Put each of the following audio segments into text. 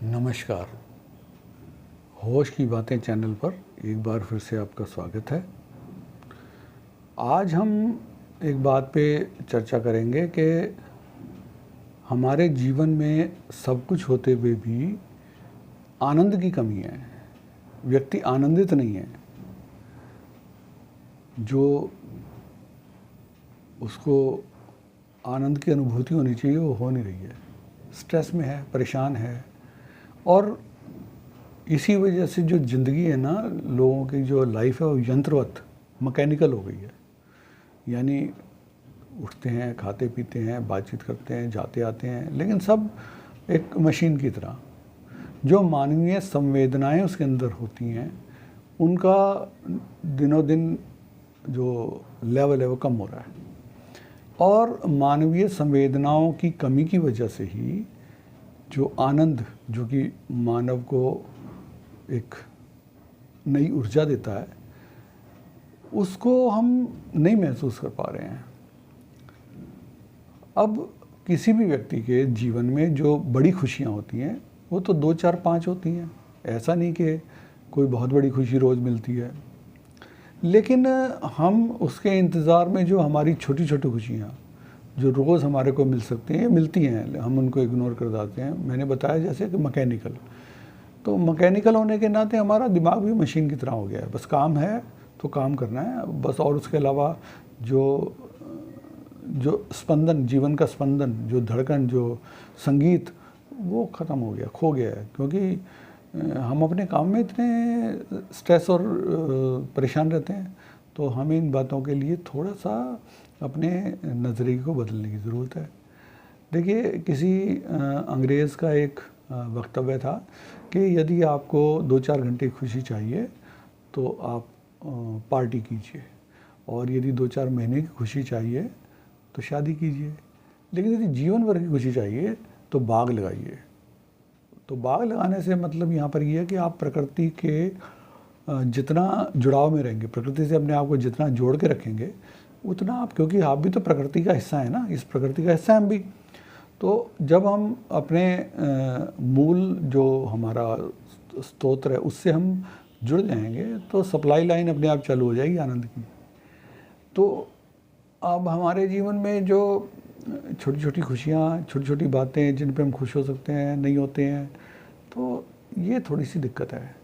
नमस्कार। होश की बातें चैनल पर एक बार फिर से आपका स्वागत है। आज हम एक बात पे चर्चा करेंगे कि हमारे जीवन में सब कुछ होते हुए भी आनंद की कमी है। व्यक्ति आनंदित नहीं है। जो उसको आनंद की अनुभूति होनी चाहिए वो हो नहीं रही है। स्ट्रेस में है, परेशान है। और इसी वजह से जो ज़िंदगी है ना, लोगों की जो लाइफ है वो यंत्रवत, मैकेनिकल हो गई है। यानी उठते हैं, खाते पीते हैं, बातचीत करते हैं, जाते आते हैं, लेकिन सब एक मशीन की तरह। जो मानवीय संवेदनाएं उसके अंदर होती हैं उनका दिनों दिन जो लेवल है वो कम हो रहा है। और मानवीय संवेदनाओं की कमी की वजह से ही जो आनंद, जो कि मानव को एक नई ऊर्जा देता है, उसको हम नहीं महसूस कर पा रहे हैं। अब किसी भी व्यक्ति के जीवन में जो बड़ी खुशियां होती हैं वो तो 2, 4, 5 होती हैं। ऐसा नहीं कि कोई बहुत बड़ी खुशी रोज़ मिलती है, लेकिन हम उसके इंतज़ार में जो हमारी छोटी छोटी खुशियाँ जो रोज़ हमारे को मिल सकती हैं, मिलती हैं, हम उनको इग्नोर कर देते हैं। मैंने बताया जैसे कि मैकेनिकल, तो मैकेनिकल होने के नाते हमारा दिमाग भी मशीन की तरह हो गया है। बस काम है तो काम करना है बस, और उसके अलावा जो जो स्पंदन, जीवन का स्पंदन, जो धड़कन, जो संगीत, वो ख़त्म हो गया, खो गया है। क्योंकि हम अपने काम में इतने स्ट्रेस और परेशान रहते हैं, तो हमें इन बातों के लिए थोड़ा सा अपने नज़रिए को बदलने की ज़रूरत है। देखिए, किसी अंग्रेज़ का एक वक्तव्य था कि यदि आपको 2-4 घंटे खुशी चाहिए तो आप पार्टी कीजिए, और यदि 2-4 महीने की खुशी चाहिए तो शादी कीजिए, लेकिन यदि जीवन भर की खुशी चाहिए तो बाग लगाइए। तो बाग लगाने से मतलब यहाँ पर ये है कि आप प्रकृति के जितना जुड़ाव में रहेंगे, प्रकृति से अपने आप को जितना जोड़ के रखेंगे उतना आप, क्योंकि आप भी तो प्रकृति का हिस्सा है ना, इस प्रकृति का हिस्सा हम भी। तो जब हम अपने मूल जो हमारा स्तोत्र है उससे हम जुड़ जाएंगे तो सप्लाई लाइन अपने आप चालू हो जाएगी आनंद की। तो अब हमारे जीवन में जो छोटी छोटी खुशियाँ, छोटी छोटी बातें जिन पे हम खुश हो सकते हैं, नहीं होते हैं, तो ये थोड़ी सी दिक्कत है।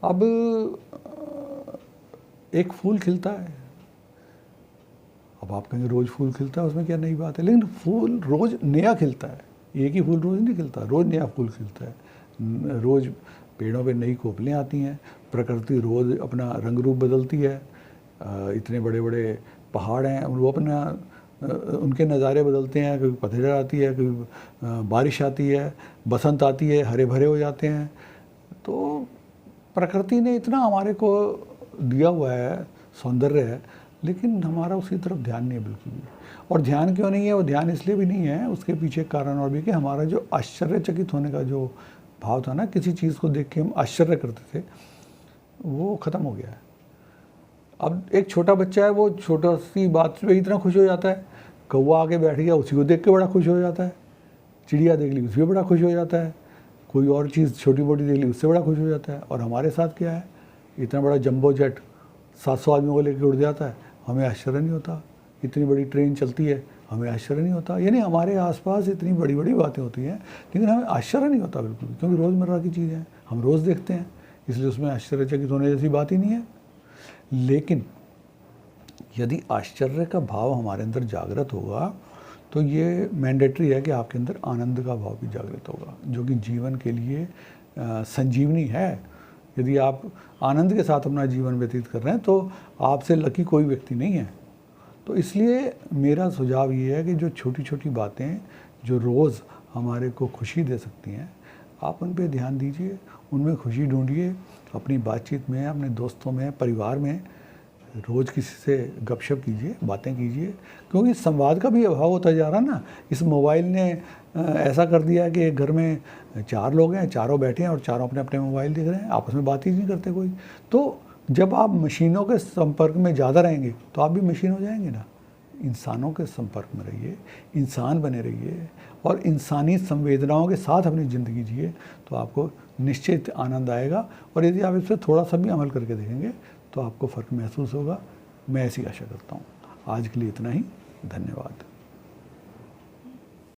अब एक फूल खिलता है, अब आप कहेंगे रोज़ फूल खिलता है, उसमें क्या नई बात है, लेकिन फूल रोज़ नया खिलता है। एक ही फूल रोज़ नहीं खिलता, रोज़ नया फूल खिलता है। रोज़ पेड़ों पे नई कोपलें आती हैं, प्रकृति रोज़ अपना रंग रूप बदलती है। इतने बड़े बड़े पहाड़ हैं, वो अपना उनके नज़ारे बदलते हैं। कभी पतझड़ आती है, कभी बारिश आती है, बसंत आती है, हरे भरे हो जाते हैं। तो प्रकृति ने इतना हमारे को दिया हुआ है, सौंदर्य है, लेकिन हमारा उसकी तरफ ध्यान नहीं है बिल्कुल भी। और ध्यान क्यों नहीं है? वो ध्यान इसलिए भी नहीं है, उसके पीछे कारण और भी कि हमारा जो आश्चर्यचकित होने का जो भाव था ना, किसी चीज़ को देख के हम आश्चर्य करते थे, वो ख़त्म हो गया है। अब एक छोटा बच्चा है, वो छोटा सी बात पे इतना खुश हो जाता है। कौवा आके बैठ गया, उसी को देख के बड़ा खुश हो जाता है। चिड़िया देख ली, उसी पे बड़ा खुश हो जाता है। कोई और चीज़ छोटी मोटी देख ली, उससे बड़ा खुश हो जाता है। और हमारे साथ क्या है? इतना बड़ा जंबो जेट 700 आदमियों को लेकर उड़ जाता है, हमें आश्चर्य नहीं होता। इतनी बड़ी ट्रेन चलती है, हमें आश्चर्य नहीं होता। यानी हमारे आसपास इतनी बड़ी बड़ी बातें होती हैं, लेकिन हमें आश्चर्य नहीं होता बिल्कुल, क्योंकि रोज़मर्रा की चीज़ है, हम रोज़ देखते हैं, इसलिए उसमें आश्चर्यचकित होने जैसी बात ही नहीं है। लेकिन यदि आश्चर्य का भाव हमारे अंदर जागृत होगा तो ये मैंडेटरी है कि आपके अंदर आनंद का भाव भी जागृत होगा, जो कि जीवन के लिए संजीवनी है। यदि आप आनंद के साथ अपना जीवन व्यतीत कर रहे हैं तो आपसे लकी कोई व्यक्ति नहीं है। तो इसलिए मेरा सुझाव ये है कि जो छोटी छोटी बातें जो रोज़ हमारे को खुशी दे सकती हैं, आप उन पे ध्यान दीजिए, उनमें खुशी ढूंढिए। अपनी बातचीत में, अपने दोस्तों में, परिवार में रोज़ किसी से गपशप कीजिए, बातें कीजिए, क्योंकि संवाद का भी अभाव होता जा रहा है ना। इस मोबाइल ने ऐसा कर दिया है कि घर में 4 लोग हैं, चारों बैठे हैं और चारों अपने अपने मोबाइल देख रहे हैं, आपस में बात ही नहीं करते कोई। तो जब आप मशीनों के संपर्क में ज़्यादा रहेंगे तो आप भी मशीन हो जाएंगे ना। इंसानों के संपर्क में रहिए, इंसान बने रहिए, और इंसानी संवेदनाओं के साथ अपनी ज़िंदगी जिए तो आपको निश्चित आनंद आएगा। और यदि आप इस पर थोड़ा सा भी अमल करके देखेंगे तो आपको फ़र्क महसूस होगा। मैं ऐसी आशा करता हूँ। आज के लिए इतना ही। धन्यवाद।